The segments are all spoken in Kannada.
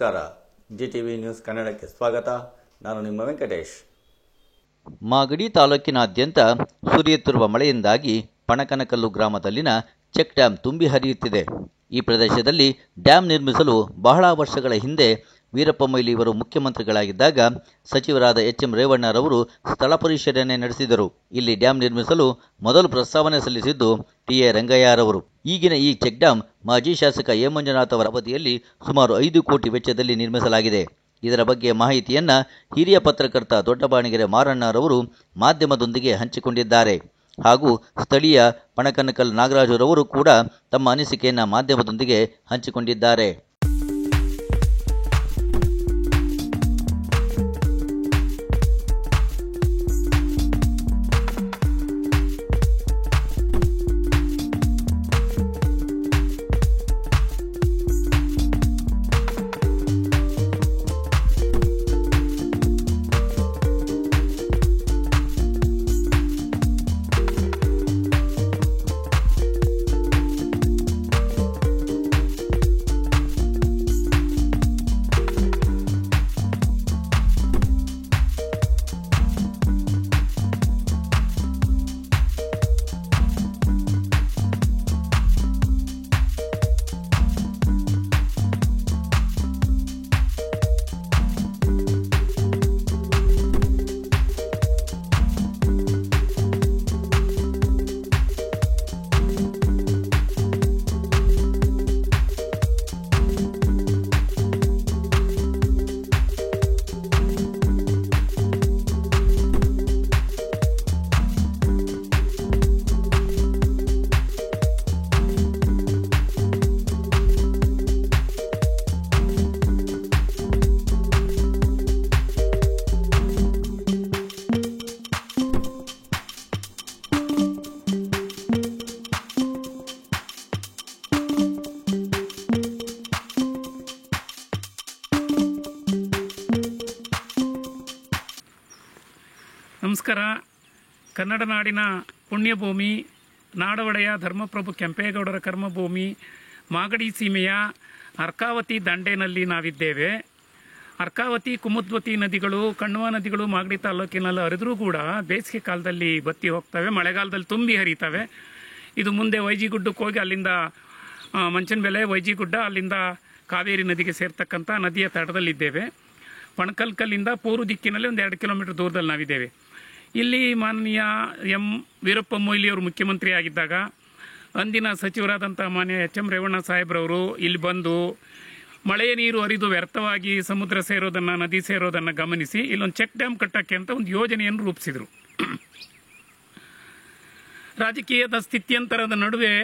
ನಮಸ್ಕಾರ. ಜಿಟಿವಿ ನ್ಯೂಸ್ ಕನ್ನಡಕ್ಕೆ ಸ್ವಾಗತ. ನಾನು ನಿಮ್ಮ ವೆಂಕಟೇಶ್. ಮಾಗಡಿ ತಾಲೂಕಿನಾದ್ಯಂತ ಸುರಿಯುತ್ತಿರುವ ಮಳೆಯಿಂದಾಗಿ ಪಣಕನಕಲ್ಲು ಗ್ರಾಮದಲ್ಲಿನ ಚೆಕ್ ಡ್ಯಾಂ ತುಂಬಿ ಹರಿಯುತ್ತಿದೆ. ಈ ಪ್ರದೇಶದಲ್ಲಿ ಡ್ಯಾಂ ನಿರ್ಮಿಸಲು ಬಹಳ ವರ್ಷಗಳ ಹಿಂದೆ ವೀರಪ್ಪ ಮೊಯ್ಲಿ ಇವರು ಮುಖ್ಯಮಂತ್ರಿಗಳಾಗಿದ್ದಾಗ ಸಚಿವರಾದ ಎಂ ರೇವಣ್ಣರವರು ಸ್ಥಳ ಪರಿಶೀಲನೆ ನಡೆಸಿದರು. ಇಲ್ಲಿ ಡ್ಯಾಂ ನಿರ್ಮಿಸಲು ಮೊದಲು ಪ್ರಸ್ತಾವನೆ ಸಲ್ಲಿಸಿದ್ದು ರಂಗಯ್ಯರವರು. ಈಗಿನ ಈ ಚೆಕ್ ಡ್ಯಾಂ ಮಾಜಿ ಶಾಸಕ ಎ ಮಂಜುನಾಥ್ ಅವರ ಅವಧಿಯಲ್ಲಿ ಸುಮಾರು 5 ಕೋಟಿ ವೆಚ್ಚದಲ್ಲಿ ನಿರ್ಮಿಸಲಾಗಿದೆ. ಇದರ ಬಗ್ಗೆ ಮಾಹಿತಿಯನ್ನ ಹಿರಿಯ ಪತ್ರಕರ್ತ ದೊಡ್ಡಬಾಣಿಗೆರೆ ಮಾರಣ್ಣರವರು ಮಾಧ್ಯಮದೊಂದಿಗೆ ಹಂಚಿಕೊಂಡಿದ್ದಾರೆ. ಹಾಗೂ ಸ್ಥಳೀಯ ಪಣಕನಕಲ್ ನಾಗರಾಜರವರು ಕೂಡ ತಮ್ಮ ಅನಿಸಿಕೆಯನ್ನು ಮಾಧ್ಯಮದೊಂದಿಗೆ ಹಂಚಿಕೊಂಡಿದ್ದಾರೆ. ನಮಸ್ಕಾರ. ಕನ್ನಡ ನಾಡಿನ ಪುಣ್ಯಭೂಮಿ, ನಾಡೊಡೆಯ ಧರ್ಮಪ್ರಭು ಕೆಂಪೇಗೌಡರ ಕರ್ಮಭೂಮಿ ಮಾಗಡಿ ಸೀಮೆಯ ಅರ್ಕಾವತಿ ದಂಡೆನಲ್ಲಿ ನಾವಿದ್ದೇವೆ. ಅರ್ಕಾವತಿ, ಕುಮುದ್ವತಿ ನದಿಗಳು, ಕಣ್ವ ನದಿಗಳು ಮಾಗಡಿ ತಾಲೂಕಿನಲ್ಲಿ ಹರಿದ್ರೂ ಕೂಡ ಬೇಸಿಗೆ ಕಾಲದಲ್ಲಿ ಬತ್ತಿ ಹೋಗ್ತವೆ, ಮಳೆಗಾಲದಲ್ಲಿ ತುಂಬಿ ಹರಿತವೆ. ಇದು ಮುಂದೆ ವೈಜಿಗುಡ್ಡಕ್ಕೆ ಹೋಗಿ ಅಲ್ಲಿಂದ ಮಂಚನಬೆಲೆ, ವೈಜಿಗುಡ್ಡ, ಅಲ್ಲಿಂದ ಕಾವೇರಿ ನದಿಗೆ ಸೇರ್ತಕ್ಕಂಥ ನದಿಯ ತಟದಲ್ಲಿದ್ದೇವೆ. ಪಣಕಲ್ಕಲ್ಲಿಂದ ಪೂರ್ವ ದಿಕ್ಕಿನಲ್ಲಿ ಒಂದು 2 ಕಿಲೋಮೀಟರ್ ದೂರದಲ್ಲಿ ನಾವಿದ್ದೇವೆ. ಇಲ್ಲಿ ಮಾನನೀಯ ವೀರಪ್ಪ ಮೊಯ್ಲಿ ಅವರು ಮುಖ್ಯಮಂತ್ರಿ ಆಗಿದ್ದಾಗ ಅಂದಿನ ಸಚಿವರಾದಂಥ ಮಾನ್ಯ ಎಂ ರೇವಣ್ಣ ಸಾಹೇಬ್ರವರು ಇಲ್ಲಿ ಬಂದು ಮಳೆಯ ನೀರು ಹರಿದು ವ್ಯರ್ಥವಾಗಿ ಸಮುದ್ರ ಸೇರೋದನ್ನು, ನದಿ ಸೇರೋದನ್ನು ಗಮನಿಸಿ ಇಲ್ಲೊಂದು ಚೆಕ್ ಡ್ಯಾಮ್ ಕಟ್ಟಕ್ಕೆ ಅಂತ ಒಂದು ಯೋಜನೆಯನ್ನು ರೂಪಿಸಿದರು. ರಾಜಕೀಯದ ಸ್ಥಿತ್ಯಂತರದ ನಡುವೆ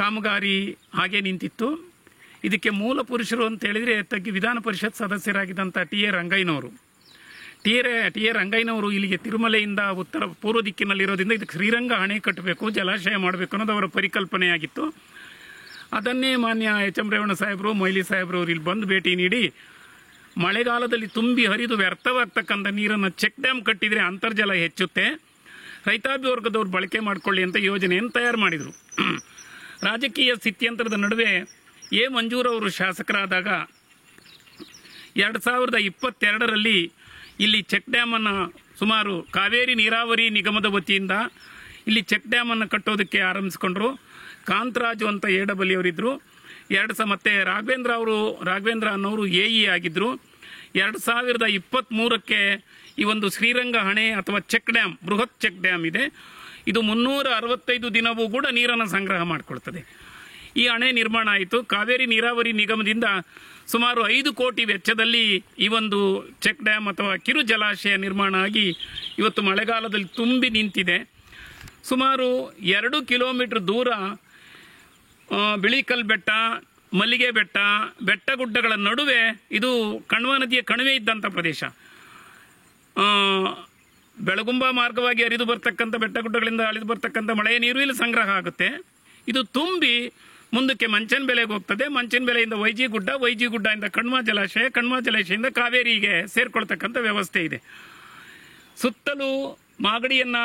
ಕಾಮಗಾರಿ ಹಾಗೆ ನಿಂತಿತ್ತು. ಇದಕ್ಕೆ ಮೂಲ ಪುರುಷರು ಅಂತ ಹೇಳಿದರೆ ವಿಧಾನ ಪರಿಷತ್ ಸದಸ್ಯರಾಗಿದ್ದಂಥ ರಂಗಯ್ಯನವರು. ರಂಗಯ್ಯನವರು ಇಲ್ಲಿಗೆ ತಿರುಮಲೆಯಿಂದ ಉತ್ತರ ಪೂರ್ವ ದಿಕ್ಕಿನಲ್ಲಿರೋದ್ರಿಂದ ಇದಕ್ಕೆ ಶ್ರೀರಂಗ ಅಣೆ ಕಟ್ಟಬೇಕು, ಜಲಾಶಯ ಮಾಡಬೇಕು ಅನ್ನೋದು ಅವರ ಪರಿಕಲ್ಪನೆಯಾಗಿತ್ತು. ಅದನ್ನೇ ಮಾನ್ಯ ಎಂ ರೇವಣ್ಣ ಸಾಹೇಬರು, ಮೊಯ್ಲಿ ಸಾಹೇಬರು ಇಲ್ಲಿ ಬಂದು ಭೇಟಿ ನೀಡಿ ಮಳೆಗಾಲದಲ್ಲಿ ತುಂಬಿ ಹರಿದು ವ್ಯರ್ಥವಾಗ್ತಕ್ಕಂಥ ನೀರನ್ನು ಚೆಕ್ ಡ್ಯಾಮ್ ಕಟ್ಟಿದರೆ ಅಂತರ್ಜಲ ಹೆಚ್ಚುತ್ತೆ, ರೈತಾಪಿ ವರ್ಗದವ್ರು ಬಳಕೆ ಮಾಡಿಕೊಳ್ಳಿ ಅಂತ ಯೋಜನೆಯನ್ನು ತಯಾರು ಮಾಡಿದರು. ರಾಜಕೀಯ ಸ್ಥಿತ್ಯಂತರದ ನಡುವೆ ಎ ಮಂಜೂರವರು ಶಾಸಕರಾದಾಗ 2022ರಲ್ಲಿ ಇಲ್ಲಿ ಚೆಕ್ ಡ್ಯಾಮನ್ನು ಸುಮಾರು ಕಾವೇರಿ ನೀರಾವರಿ ನಿಗಮದ ವತಿಯಿಂದ ಇಲ್ಲಿ ಚೆಕ್ ಡ್ಯಾಮನ್ನು ಕಟ್ಟೋದಕ್ಕೆ ಆರಂಭಿಸಿಕೊಂಡ್ರು. ಕಾಂತರಾಜು ಅಂತ AW ಅವರಿದ್ದರು. ಮತ್ತೆ ರಾಘವೇಂದ್ರ ಅನ್ನೋರು AE ಆಗಿದ್ದರು. 2023ಕ್ಕೆ ಈ ಒಂದು ಶ್ರೀರಂಗ ಅಣೆ ಅಥವಾ ಚೆಕ್ ಡ್ಯಾಮ್, ಬೃಹತ್ ಚೆಕ್ ಡ್ಯಾಮ್ ಇದೆ. ಇದು 365 ದಿನವೂ ಕೂಡ ನೀರನ್ನು ಸಂಗ್ರಹ ಮಾಡಿಕೊಳ್ತದೆ. ಈ ಅಣೆ ನಿರ್ಮಾಣ ಆಯಿತು. ಕಾವೇರಿ ನೀರಾವರಿ ನಿಗಮದಿಂದ ಸುಮಾರು 5 ಕೋಟಿ ವೆಚ್ಚದಲ್ಲಿ ಈ ಒಂದು ಚೆಕ್ ಡ್ಯಾಮ್ ಅಥವಾ ಕಿರು ಜಲಾಶಯ ನಿರ್ಮಾಣ ಆಗಿ ಇವತ್ತು ಮಳೆಗಾಲದಲ್ಲಿ ತುಂಬಿ ನಿಂತಿದೆ. ಸುಮಾರು 2 ಕಿಲೋಮೀಟರ್ ದೂರ ಬಿಳಿಕಲ್ ಬೆಟ್ಟ, ಮಲ್ಲಿಗೆ ಬೆಟ್ಟ, ಬೆಟ್ಟಗುಡ್ಡಗಳ ನಡುವೆ ಇದು ಕಣ್ವ ನದಿಯ ಕಣಿವೆ ಇದ್ದಂಥ ಪ್ರದೇಶ. ಬೆಳಗುಂಬ ಮಾರ್ಗವಾಗಿ ಹರಿದು ಬರ್ತಕ್ಕಂಥ ಬೆಟ್ಟಗುಡ್ಡಗಳಿಂದ ಹರಿದು ಬರ್ತಕ್ಕಂಥ ಮಳೆಯ ನೀರು ಇಲ್ಲಿ ಸಂಗ್ರಹ ಆಗುತ್ತೆ. ಇದು ತುಂಬಿ ಮುಂದಕ್ಕೆ ಮಂಚನಬೆಲೆಗೆ ಹೋಗ್ತದೆ. ಮಂಚನಬೆಲೆಯಿಂದ ವೈಜಿಗುಡ್ಡದಿಂದ ಕಣ್ವ ಜಲಾಶಯದಿಂದ ಕಾವೇರಿಗೆ ಸೇರ್ಕೊಳ್ತಕ್ಕಂಥ ವ್ಯವಸ್ಥೆ ಇದೆ. ಸುತ್ತಲೂ ಮಾಗಡಿಯನ್ನ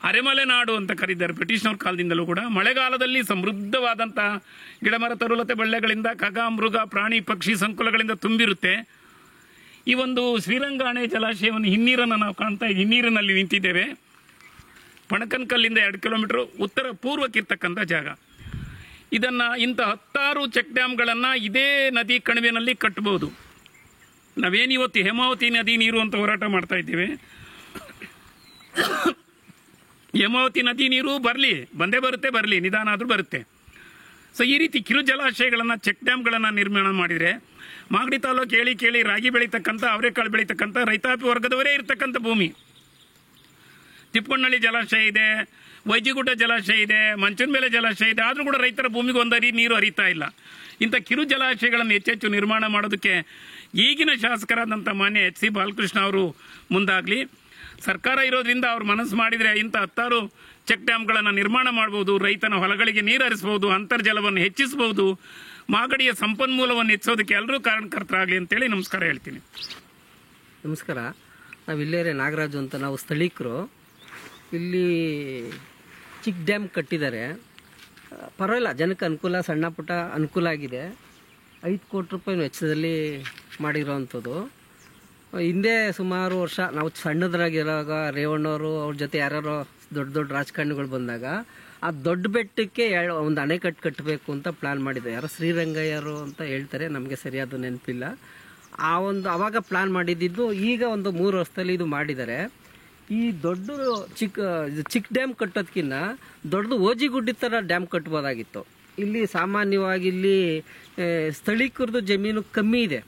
ಅರೆಮಲೆನಾಡು ಅಂತ ಕರೀತಾರೆ ಬ್ರಿಟಿಷ್ನವ್ರ ಕಾಲದಿಂದಲೂ ಕೂಡ. ಮಳೆಗಾಲದಲ್ಲಿ ಸಮೃದ್ಧವಾದಂಥ ಗಿಡಮರ ತರುಲತೆ ಬಳ್ಳೆಗಳಿಂದ ಖಗ ಮೃಗ ಪ್ರಾಣಿ ಪಕ್ಷಿ ಸಂಕುಲಗಳಿಂದ ತುಂಬಿರುತ್ತೆ. ಈ ಒಂದು ಶ್ರೀರಂಗಾಣೆ ಜಲಾಶಯವನ್ನು ಹಿನ್ನೀರನ್ನು ನಾವು ಕಾಣ್ತಾ ಹಿನ್ನೀರಿನಲ್ಲಿ ನಿಂತಿದ್ದೇವೆ. ಪಣಕನ್ಕಲ್ಲಿಂದ 2 ಕಿಲೋಮೀಟರ್ ಉತ್ತರ ಪೂರ್ವಕ್ಕಿರ್ತಕ್ಕಂಥ ಜಾಗ. ಇದನ್ನು ಇಂಥ 10 ಚೆಕ್ ಡ್ಯಾಮ್ಗಳನ್ನು ಇದೇ ನದಿ ಕಣಿವೆನಲ್ಲಿ ಕಟ್ಟಬಹುದು. ನಾವೇನಿವತ್ತು ಹೇಮಾವತಿ ನದಿ ನೀರು ಅಂತ ಹೋರಾಟ ಮಾಡ್ತಾ ಇದ್ದೇವೆ. ಹೇಮಾವತಿ ನದಿ ನೀರು ಬಂದೇ ಬರುತ್ತೆ, ನಿಧಾನ ಆದರೂ ಬರುತ್ತೆ. ಸೊ ಈ ರೀತಿ ಕಿರು ಜಲಾಶಯಗಳನ್ನು ಚೆಕ್ ಡ್ಯಾಮ್ಗಳನ್ನು ನಿರ್ಮಾಣ ಮಾಡಿದರೆ ಮಾಗಡಿ ತಾಲೂಕು ಕೇಳಿ ರಾಗಿ ಬೆಳೀತಕ್ಕಂಥ ಅವರೆಕಾಳು ಬೆಳೀತಕ್ಕಂಥ ರೈತಾಪಿ ವರ್ಗದವರೇ ಇರ್ತಕ್ಕಂಥ ಭೂಮಿ. ತಿಪ್ಪಣ್ಣಳ್ಳಿ ಜಲಾಶಯ ಇದೆ, ವೈಜಿಗುಡ್ಡ ಜಲಾಶಯ ಇದೆ, ಮಂಚನಬೆಲೆ ಜಲಾಶಯ ಇದೆ. ಆದರೂ ಕೂಡ ರೈತರ ಭೂಮಿಗೆ ಒಂದು ನೀರು ಹರಿತಾ ಇಲ್ಲ. ಇಂಥ ಕಿರು ಜಲಾಶಯಗಳನ್ನು ಹೆಚ್ಚೆಚ್ಚು ನಿರ್ಮಾಣ ಮಾಡೋದಕ್ಕೆ ಈಗಿನ ಶಾಸಕರಾದಂಥ ಮಾನ್ಯ ಎಚ್ ಸಿ ಬಾಲಕೃಷ್ಣ ಅವರು ಮುಂದಾಗಲಿ. ಸರ್ಕಾರ ಇರೋದ್ರಿಂದ ಅವ್ರು ಮನಸ್ಸು ಮಾಡಿದರೆ ಇಂಥ 10 ಚೆಕ್ ಡ್ಯಾಮ್ಗಳನ್ನು ನಿರ್ಮಾಣ ಮಾಡ್ಬೋದು. ರೈತನ ಹೊಲಗಳಿಗೆ ನೀರು ಹರಿಸ್ಬೋದು, ಅಂತರ್ಜಲವನ್ನು ಹೆಚ್ಚಿಸಬಹುದು, ಮಾಗಡಿಯ ಸಂಪನ್ಮೂಲವನ್ನು ಹೆಚ್ಚಿಸೋದಕ್ಕೆ ಎಲ್ಲರೂ ಕಾರಣಕರ್ತರಾಗಲಿ ಅಂತೇಳಿ ನಮಸ್ಕಾರ ಹೇಳ್ತೀನಿ. ನಮಸ್ಕಾರ. ನಾವು ಇಲ್ಲೇರೆ ನಾಗರಾಜು ಅಂತ, ನಾವು ಸ್ಥಳೀಕರು. ಇಲ್ಲಿ ಚಿಕ್ಕ ಡ್ಯಾಮ್ ಕಟ್ಟಿದ್ದಾರೆ, ಪರವಾಗಿಲ್ಲ, ಜನಕ್ಕೆ ಅನುಕೂಲ, ಸಣ್ಣ ಪುಟ್ಟ ಅನುಕೂಲ ಆಗಿದೆ. 5 ಕೋಟಿ ರೂಪಾಯಿ ವೆಚ್ಚದಲ್ಲಿ ಮಾಡಿರೋವಂಥದ್ದು. ಹಿಂದೆ ಸುಮಾರು ವರ್ಷ ನಾವು ಸಣ್ಣದ್ರಾಗಿರುವಾಗ ರೇವಣ್ಣವರು ಅವ್ರ ಜೊತೆ ಯಾರ್ಯಾರೋ ದೊಡ್ಡ ರಾಜಕಾರಣಿಗಳು ಬಂದಾಗ ಆ ದೊಡ್ಡ ಬೆಟ್ಟಕ್ಕೆ ಒಂದು ಅಣೆಕಟ್ಟು ಕಟ್ಟಬೇಕು ಅಂತ ಪ್ಲಾನ್ ಮಾಡಿದೆ. ಯಾರೋ ಶ್ರೀರಂಗಯ್ಯರು ಅಂತ ಹೇಳ್ತಾರೆ, ನಮಗೆ ಸರಿಯಾದ ನೆನಪಿಲ್ಲ. ಆವಾಗ ಪ್ಲಾನ್ ಮಾಡಿದ್ದು. ಈಗ ಒಂದು 3 ವರ್ಷದಲ್ಲಿ ಇದು ಮಾಡಿದ್ದಾರೆ. ಈ ದೊಡ್ಡ ಚಿಕ್ಕ ಡ್ಯಾಮ್ ಕಟ್ಟೋದಕ್ಕಿಂತ ದೊಡ್ಡದು ಓಜಿಗುಡ್ಡಿ ಥರ ಡ್ಯಾಮ್ ಕಟ್ಬೋದಾಗಿತ್ತು. ಇಲ್ಲಿ ಸಾಮಾನ್ಯವಾಗಿ ಇಲ್ಲಿ ಸ್ಥಳೀಕರದ್ದು ಜಮೀನು ಕಮ್ಮಿ ಇದೆ,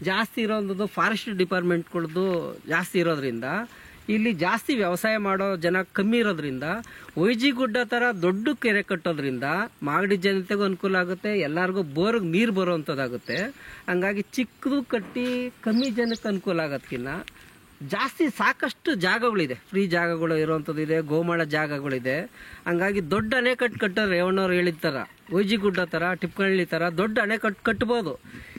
ಜಾಸ್ತಿ ಇರೋದು ಫಾರೆಸ್ಟ್ ಡಿಪಾರ್ಟ್ಮೆಂಟ್ಗಳದ್ದು ಜಾಸ್ತಿ ಇರೋದ್ರಿಂದ ಇಲ್ಲಿ ಜಾಸ್ತಿ ವ್ಯವಸಾಯ ಮಾಡೋ ಜನ ಕಮ್ಮಿ ಇರೋದ್ರಿಂದ ಓಜಿಗುಡ್ಡ ಥರ ದೊಡ್ಡ ಕೆರೆ ಕಟ್ಟೋದ್ರಿಂದ ಮಾಗಡಿ ಜನತೆಗೂ ಅನುಕೂಲ ಆಗುತ್ತೆ, ಎಲ್ಲರಿಗೂ ಬೋರ್ಗೆ ನೀರು ಬರೋವಂಥದ್ದಾಗುತ್ತೆ. ಹಂಗಾಗಿ ಚಿಕ್ಕದು ಕಟ್ಟಿ ಕಮ್ಮಿ ಜನಕ್ಕೆ ಅನುಕೂಲ ಆಗೋದಕ್ಕಿಂತ ಜಾಸ್ತಿ ಸಾಕಷ್ಟು ಜಾಗಗಳಿದೆ, ಫ್ರೀ ಜಾಗಗಳು ಇರುವಂಥದ್ದು ಇದೆ, ಗೋಮಾಳ ಜಾಗಗಳಿದೆ. ಹಂಗಾಗಿ ದೊಡ್ಡ ಅಣೆಕಟ್ಟು ಕಟ್ಟೋರು ರೇವಣ್ಣವ್ರು ಹೇಳಿದ ಥರ ಓಜಿಗುಡ್ಡ ಥರ ಟಿಪ್ಪನಹಳ್ಳಿ ಥರ ದೊಡ್ಡ ಅಣೆಕಟ್ಟು ಕಟ್ಬೋದು.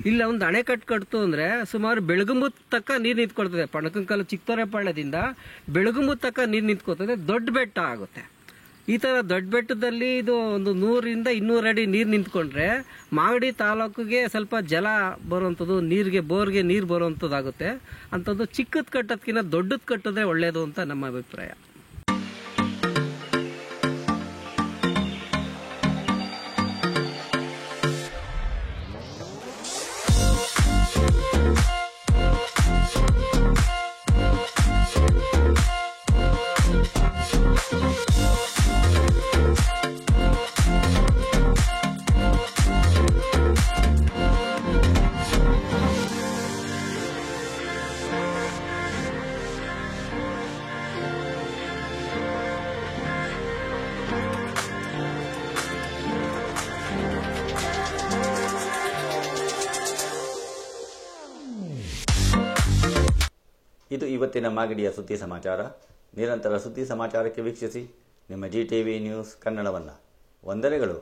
ಇಲ್ಲ ಒಂದು ಅಣೆಕಟ್ಟು ಕಟ್ತು ಅಂದರೆ ಸುಮಾರು ಬೆಳಗುಂಬುದ ತಕ್ಕ ನೀರು ನಿಂತ್ಕೊಳ್ತದೆ. ಪಣಕಂಕಲ್ಲು ಚಿಕ್ಕತೊರೆಪಾಳ್ಯದಿಂದ ಬೆಳಗುಂಬುದ ತಕ್ಕ ನೀರು ನಿಂತ್ಕೊಳ್ತದೆ, ದೊಡ್ಡ ಬೆಟ್ಟ ಆಗುತ್ತೆ. ಈ ಥರ ದೊಡ್ಡ ಬೆಟ್ಟದಲ್ಲಿ ಇದು ಒಂದು 100ರಿಂದ 200 ಅಡಿ ನೀರು ನಿಂತ್ಕೊಂಡ್ರೆ ಮಾಗಡಿ ತಾಲೂಕಿಗೆ ಸ್ವಲ್ಪ ಜಲ ಬರುವಂಥದ್ದು, ಬೋರ್ಗೆ ನೀರು ಬರುವಂಥದ್ದಾಗುತ್ತೆ. ಅಂಥದ್ದು ಚಿಕ್ಕದು ಕಟ್ಟೋದಕ್ಕಿಂತ ದೊಡ್ಡದು ಕಟ್ಟಿದ್ರೆ ಒಳ್ಳೆಯದು ಅಂತ ನಮ್ಮ ಅಭಿಪ್ರಾಯ. ಇದು ಇವತ್ತಿನ ಮಾಗಡಿಯ ಸುದ್ದಿ ಸಮಾಚಾರ. ನಿರಂತರ ಸುದ್ದಿ ಸಮಾಚಾರಕ್ಕೆ ವೀಕ್ಷಿಸಿ ನಿಮ್ಮ GTV ನ್ಯೂಸ್ ಕನ್ನಡವನ್ನು. ವಂದನೆಗಳು.